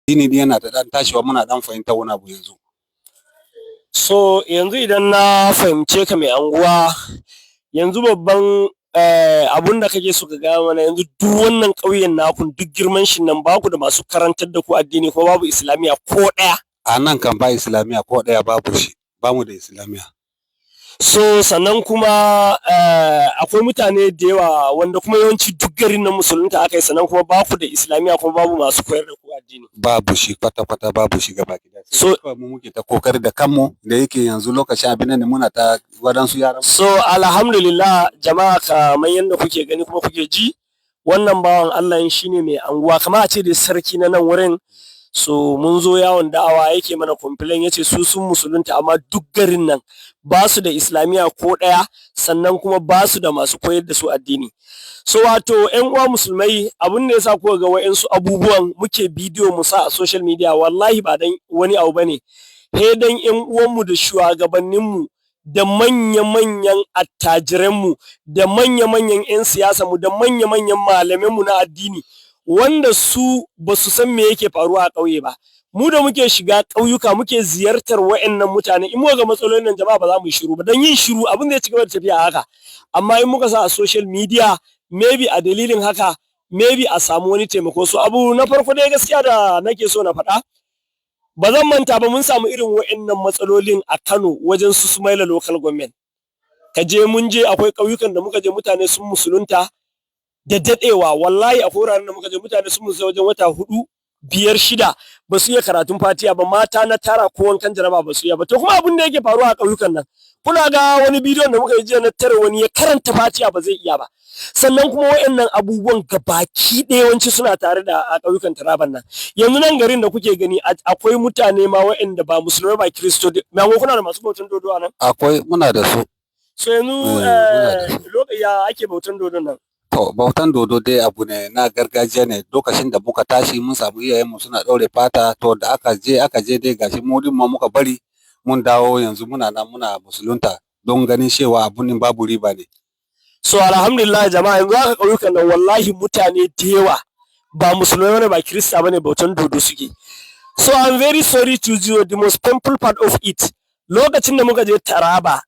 addini din yana da dan tashiwa muna dan fahimta wani abu yanzu. So yanzu idan na fahimce ka mai anguwa, yanzu babban abun da kake so ka gaya mana yanzu duk wannan ƙauyen naku duk girman shi nan baku da masu karantar da ku addini ko babu islamiya ko ɗaya. A nan kan ba islamiya ko ɗaya babu shi, ba mu da islamiya. So sannan kuma akwai mutane da yawa wanda kuma yawanci duk garin nan musulunta aka yi, sannan kuma baku da islamiya kuma babu masu koyar da ku addini. Babu shi kwata-kwata, babu shi gaba gida. So mu muke ta kokari da kanmu da yake yanzu lokacin abin nan muna ta wadansu yaran. So alhamdulillah jama'a kamar yadda kuke gani kuma kuke ji, wannan bawan Allah shine mai anguwa, kamar a ce da sarki na nan wurin. So mun zo yawon da'awa yake mana complain, yace su sun musulunta amma duk garin nan ba su da islamiya ko ɗaya, sannan kuma ba su da masu koyar da su addini. So wato ƴan uwa musulmai, abin da yasa kuka ga wa'insu abubuwan muke bidiyo mu sa a social media, wallahi ba dan wani abu bane, he dan ƴan uwanmu da shugabanninmu da manya-manyan attajiranmu da manya-manyan 'yan siyasanmu da manya-manyan malamanmu na addini, wanda su ba su san me yake faruwa a ƙauye ba. Mu da muke shiga ƙauyuka muke ziyartar wa'annan mutane, in muka ga matsalolin nan jama'a ba za mu yi shiru ba, don yin shiru abin da ya ci gaba da tafiya haka. Amma in muka sa a social media, maybe a dalilin haka, maybe a samu wani taimako. So abu na farko dai gaskiya da nake so na faɗa, ba zan manta ba mun samu irin wa'annan matsalolin a Kano wajen su Sumaila local government. Ka je mun je akwai ƙauyukan da muka je mutane sun musulunta da daɗewa, wallahi akwai wuraren da muka je mutane sun musulunta wajen wata 4, 5, 6 ba su iya karatun fatiha ba, mata na tara ko wankan jaraba ba su iya ba. To kuma abin da yake faruwa a ƙauyukan nan, kuna ga wani bidiyon da muka yi jiya na tare wani ya karanta fatiha ba zai iya ba. Sannan kuma wayannan abubuwan gabaki ɗaya yawanci suna tare da a ƙauyukan Taraban nan. Yanzu nan garin da kuke gani akwai mutane ma wayanda ba musulmai ba Kiristo, ma kuna da masu bautan dodo a nan? Akwai, muna da su. So yanzu ya ake bautan dodo nan? To bautan dodo dai abu ne na gargajiya ne, lokacin da muka tashi mun samu iyayenmu suna ɗaure fata, to da aka je dai gashi mu din ma muka bari mun dawo yanzu muna nan muna musulunta don ganin cewa abun babu riba ne. So alhamdulillah jama'a, yanzu aka ƙauyukan nan wallahi mutane da yawa ba musulmai bane ba kirista bane bautan dodo suke. So I'm very sorry to you, the most painful part of it, lokacin da muka je Taraba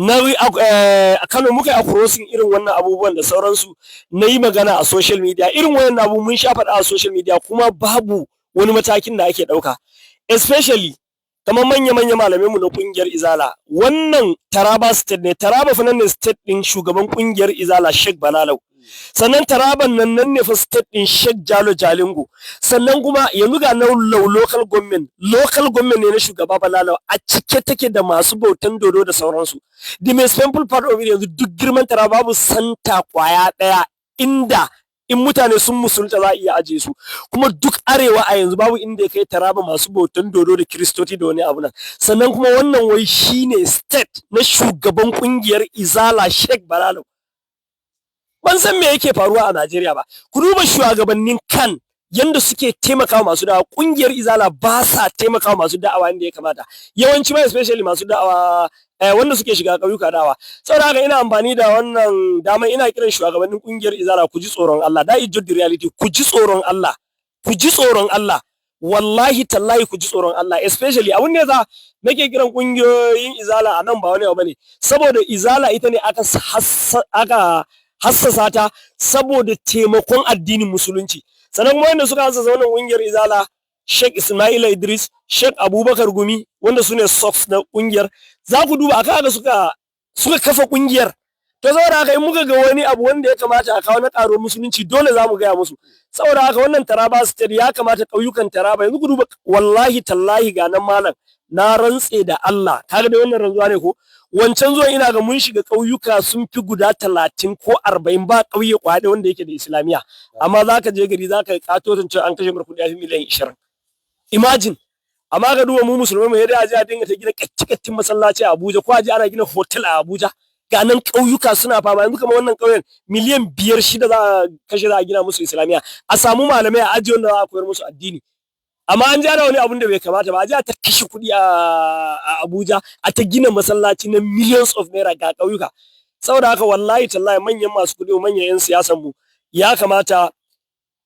na a Kano muka yi crossing irin wannan abubuwan da sauransu, na yi magana a social media, irin wannan abu mun sha faɗa a social media kuma babu wani matakin da ake ɗauka, especially kamar manya-manya malamai mu na kungiyar Izala. Wannan Taraba state ne, Taraba fa nan ne state din shugaban kungiyar Izala Sheikh Balalau, sannan Taraban nan ne fa state din Sheikh Jalo Jalingo, sannan kuma yanzu ga nan local government ne na shugaba Balalau a cike take da masu bautan dodo da sauransu. The most painful part of it, yanzu duk girman Taraba babu santa kwaya daya inda in mutane sun musulunta za a iya aje su, kuma duk arewa a yanzu babu inda ya kai Taraba masu bautan dodo da Kiristoti da wani abu nan. Sannan kuma wannan wai shine state na shugaban kungiyar Izala Sheikh Balalau. Ban san me yake faruwa a Najeriya ba. Ku duba shugabannin kan yanda suke taimakawa masu da'awa, kungiyar Izala ba sa taimakawa masu da'awa inda ya kamata, yawanci ma especially masu da'awa wanda suke shiga ƙauyuka da'awa. Saboda haka ina amfani da wannan dama ina kiran shugabannin kungiyar Izala, ku ji tsoron Allah, da is the reality, ku ji tsoron Allah, ku ji tsoron Allah, wallahi tallahi ku ji tsoron Allah, especially abun ne za nake kiran kungiyoyin Izala a nan ba wani abu bane, saboda Izala ita ne aka hassasa ta saboda taimakon addinin musulunci. Sannan kuma wanda suka hassasa wannan kungiyar Izala, Sheikh Ismaila Idris, Sheikh Abubakar Gumi, wanda su ne socks na kungiyar, za ku duba aka haka suka kafa kungiyar. To saboda haka in muka ga wani abu wanda ya kamata a kawo na ƙaro musulunci, dole za mu gaya musu. Saboda haka wannan Taraba state ya kamata ƙauyukan Taraba, yanzu ku duba wallahi tallahi ga nan malam, na rantse da Allah, kaga dai wannan rantsuwa ne ko? Wancan zuwa ina ga mun shiga ƙauyuka sun fi guda 30 ko 40, ba ƙauye kwaɗe wanda yake da Islamiya, amma za ka je gari za ka katotin cewa an kashe mar kuɗi a fi miliyan 20. Imagine, amma ka duba mu musulmai mu yadda a dinga ta gina kattin masallaci a Abuja, ko a je ana gina hotel a Abuja, ga nan ƙauyuka suna fama. Yanzu kamar wannan ƙauyen miliyan 5, 6 za a kashe za a gina musu Islamiya, a samu malamai a ajiye wanda za a koyar musu addini. Amma an jara wani abun da bai kamata ba, a ta kashe kuɗi a Abuja, a ta gina masallaci na millions of naira ga ƙauyuka. Saboda haka wallahi tallahi manyan masu kuɗi, manyan 'yan siyasan mu ya kamata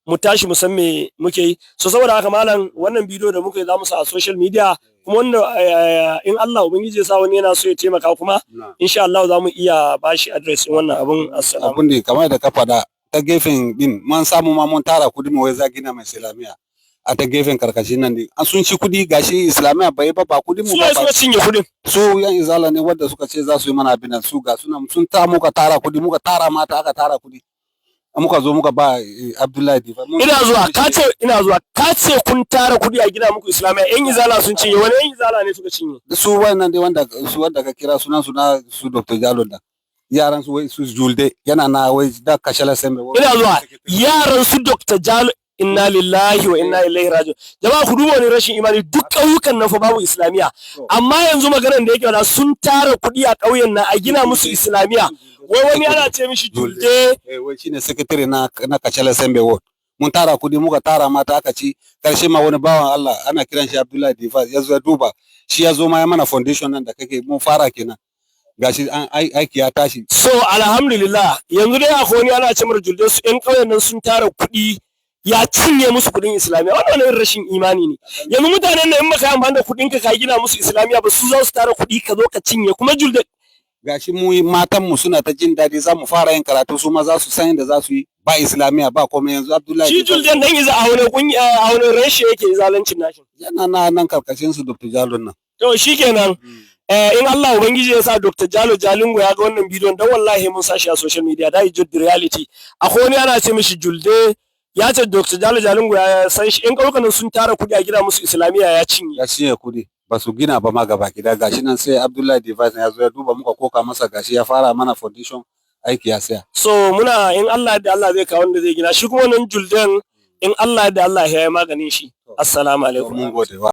mu tashi mu san me muke yi. So saboda haka malam wannan bidiyo da muka yi za mu sa a social media, kuma wanda in Allah ubangiji ya sa wani yana so ya taimaka kuma insha Allah za mu iya bashi address din wannan abun. Assalamu abun da kamar da ka faɗa ta gefen din mun samu ma mun tara kudi mu wai za gina mai islamiya a ta gefen karkashin nan din an sun ci kudi gashi islamiya bai ba kudi mu ba suka cinye kudin su yan izala ne wanda suka ce za su yi mana abin su ga suna sun ta muka tara kudi muka tara mata aka tara kudi muka zo muka ba Abdullahi Difa. Ina zuwa ka ce kun tara kudi a gina muku islamiya, yan izala sun cinye. Wani yan izala ne suka cinye? Su wannan dai wanda ka kira sunan su na su Dr. Jalo da yaran su wai su Julde yana na wai da kashala sembe. Ina zuwa yaran su Dr. Jalo, inna lillahi wa inna ilaihi raji'un. Jama'a ku duba ne rashin imani, duk ƙauyukan nan fa babu islamiya, amma yanzu maganar da yake da sun tara kudi a ƙauyen nan a gina musu islamiya. Wai wani ana ce mishi Julde, wai shine secretary na Kachala Sembe Ward. Mun tara kudi muka tara mata aka ci, karshe ma wani bawan Allah ana kiran shi Abdullahi Difa ya zo ya duba, shi ya zo ma ya mana foundation nan da kake mun fara kenan. Gashi an aiki ya tashi. So alhamdulillah yanzu dai akwai wani ana ce mar Julde, su ƴan ƙauyen nan sun tara kudi ya cinye musu kudin islamiya. Wannan rashin imani ne. Yanzu mutanen nan in baka yi amfani da kudin ka gina musu islamiya ba, su za su tara kudi ka zo ka cinye. Kuma Julde gashi mu matan mu suna ta jin daɗi za mu fara yin karatu, su ma za su san yadda za su yi ba islamiya ba komai. Yanzu Abdullahi shi Julden dan iza a wani reshe yake zalancin nashin yana nan karkashin su Dr. Jalo nan. To shikenan in Allah ubangiji ya sa Dr. Jalo Jalingo ya ga wannan bidiyon, dan wallahi mun sashi a social media, that is just the reality. Akwai wani ana ce mishi Julde, ya ce Dr. Jalo Jalingo ya san shi, in ƙauyukan sun tara kuɗi a gida musu islamiya ya cinye kuɗi. Ba su gina ba ma gaba gida. Gashi nan sai Abdullahi Device ya zo ya duba muka koka masa, gashi ya fara mana foundation, aiki ya saya. So muna in Allah da Allah zai kawo wanda zai gina shi, kuma wannan Julden in Allah da Allah ya yi maganin shi. Assalamu alaikum. Mun gode.